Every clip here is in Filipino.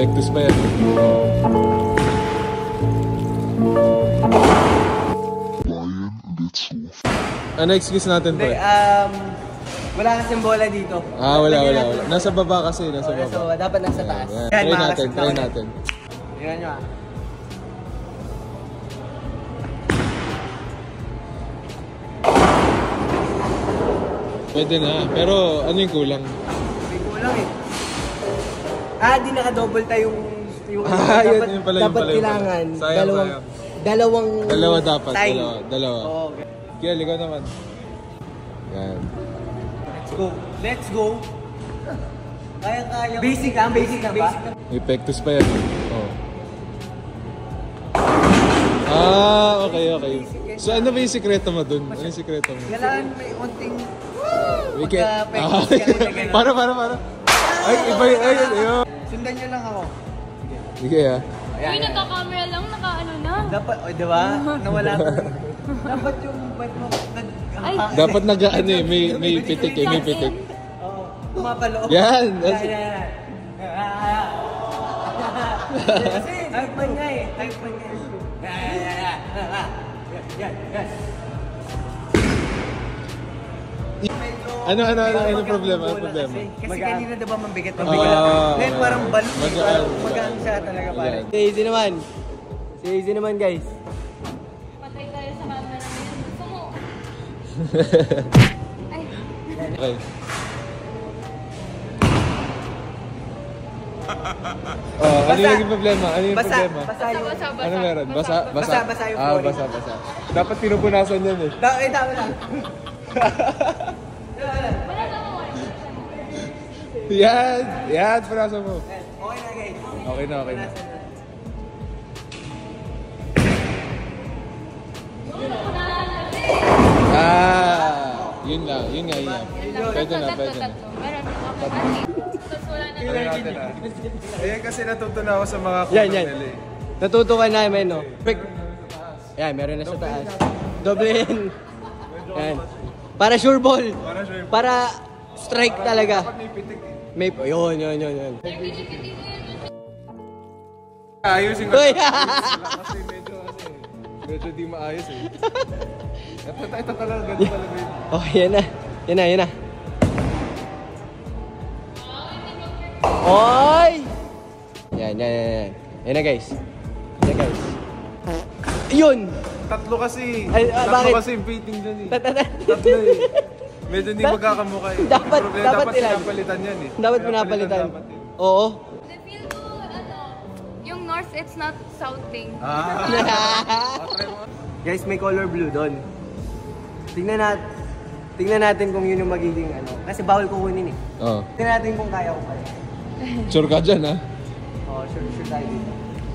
Epektos pa yan. Ano excuse natin, pre? Wala kasing bola dito. Wala. Nasa baba kasi, nasa baba. So, dapat nasa taas. Try natin. Tingnan nyo Pwede na, pero ano yung kulang? May kulang eh. Di naka-double tayo yung yun pala. Kailangan. Sayang. Dalawa dapat. Dalawa. Oh, okay. Kaya, ikaw naman. Yan. Let's go. Kaya. Basic lang ba? Epektos pa yan. Okay. So ano ba yung sikreto mo dun? Ano yung sikreto mo? Kailangan may konting Para. Ay, iba yun. Sundan nyo lang ako. Sige Uy, nagka-camera lang, naka-ano na. Dapat, diba? Nawala ko. Dapat yung bike mo. Dapat nag-ano eh, may pitik eh, may pitik. Oo, pumapaloob. Yan! Type man nga eh. Yan. Ano problema? Kasi kanina diba mabigat. Ngayon parang balot. Magaan siya talaga pare. Si easy naman guys. Patay tayo sa camera ngayon. Gusto mo? Ay. Okay. Ano yung naging problema? Basa. Ano meron? Basa yung flooring. Basa. Dapat pinupunasan yan eh. Tama lang. Yan, punasan mo. Okay na guys. Okay na. Yun nga. Pwede na. Meron. Tapos wala na. Ayan kasi natuto na ako sa mga Yan. Natuto ka namin, no? Yan, meron na sa taas. Doblehin. Yan. Para sure ball. Para strike talaga. Yun. Ayusin ko. Kasi medyo di maayos eh. Ito talaga, ganito talaga yun. Okay, yan na. Oy! Yan. Yan na guys. Yun! Tatlo kasi. Bakit? Tatlo kasi yung fitting dyan eh. Tatlo eh. Medyo hindi magkakamukha eh. Dapat pinapalitan yan eh. Dapat pinapalitan. Oo. The feel ko, yung north, it's not southing. Guys, may color blue doon. Tingnan natin kung yun yung magiging kasi bawal kukunin eh. Oo. Tingnan natin kung kaya ko pa. Sure ka dyan ha? Oo, sure tayo dito.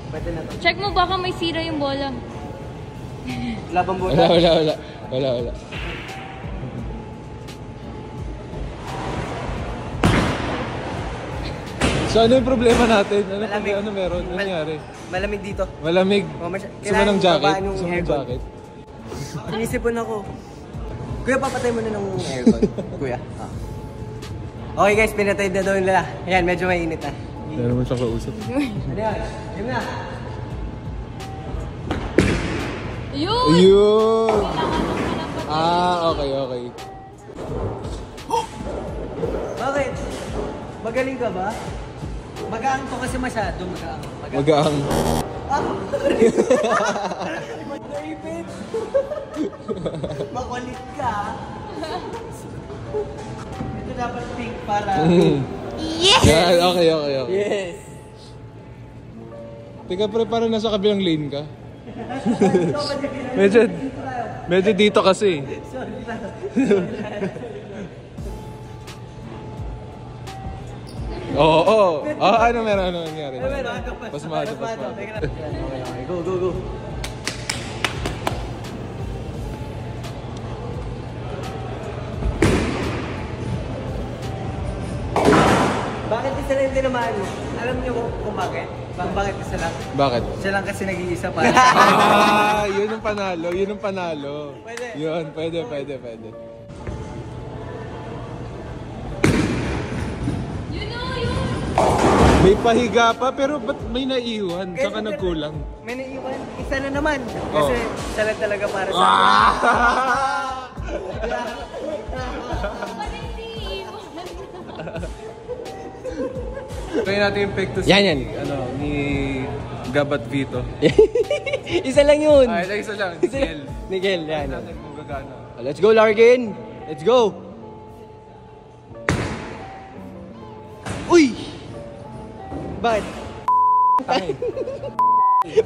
Pwede na to. Check mo, baka may sira yung bola. Labang bola. Wala. So ano yung problema natin? Ano meron? Ano nangyari? Malamig dito. Malamig. Gusto mo ng jacket? Inisipon ako. Kuya, papatay mo na ng aircon. Kuya. Okay guys, pinatay na daw nila. Ayan, medyo mainit na. Hindi naman siya kausap. Ano yan? Yun na. Yun! Okay. Bakit? Magaling ka ba? Magaang to kasi masyado. Magaang. David! Makulit ka. Ito dapat pink para Yes! Okay. Yes! Teka, para nasa kabilang lane ka. Medyo dito kasi. Oo. Ano meron? Ano nangyari? Pasmado. Okay. Go. Bakit isa lang yung tinamaan mo? Alam niyo kung bakit? Bakit isa lang? Bakit? Siya lang kasi nag-iisa para. Yun ang panalo. Pwede. Yun, pwede. You know, yun! May pahiga pa, pero ba't may naiwan? Saan ka nagkulang? May naiwan. Isa na naman. Kasi isa lang talaga para sa akin. Try natin yung pectus Yan. ni Gabat Vito. Isa lang yun. Isa lang. Miguel. Miguel, yan. Natin kung gagana. Let's go, Larkin. Let's go. Uy! Bakit?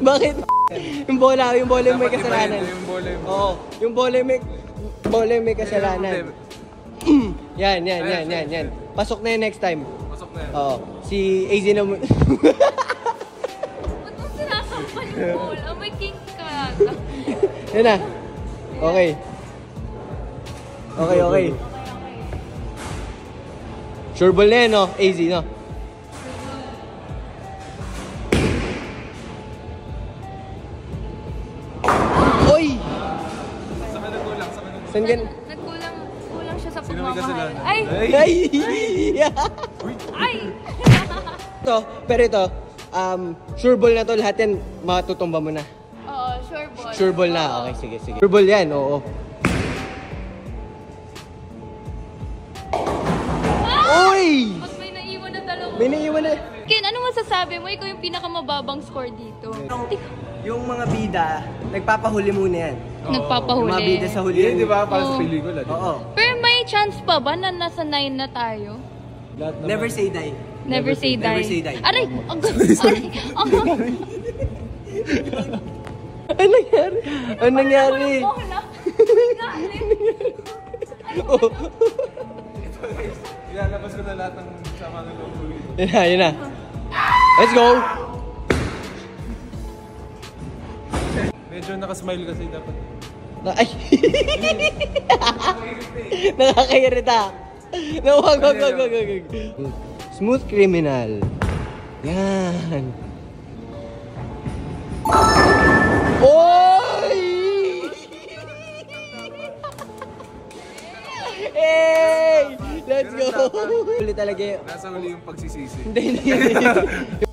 Bakit? Yung bola yung may kasalanan. Yung bola yung... Oo, yung bola yung may kasalanan. Yan. Pasok na yun next time. Pasok na yan. Oo. Si AZ na mo. Ba't mo sinasampal yung bola? May king ka. Yan na. Okay. Okay. Sure ball na yan, no? AZ, no? Oy! Saan ka nagkulang? Saan gan? Nagkulang siya sa Sino may kasalanan? pagmamahal. Ay! Ay! Ay! Pero ito, sure ball na to, lahat yan matutumba mo na. Oo, sure ball. Sure ball na, okay, sige. Sure ball yan, oo. Uy! Pag may naiwan na dalawa. May naiwan na. Ken, ano masasabi mo? Ikaw yung pinakamababang score dito. Yung mga bida, nagpapahuli muna yan. Nagpapahuli. Yung mga bida sa huli. Di ba? Para sa Oo. pelikula. di ba? Oo. Pero may chance pa ba na nasa 9 na tayo? Lahat naman. Never say die. Never say die. Never say die. Aray! Ano nangyari? Ano nangyari? Oh. Ilalabas ko na lahat ng sama ng loob. Yun na. Let's go! Medyo nakasmile kasi dapat. Ay! Nakakairita. Wag. Smooth criminal. Yan. Oy! Hey! Let's go! Huli talaga yun. Nasa huli yung pagsisisi. Hindi.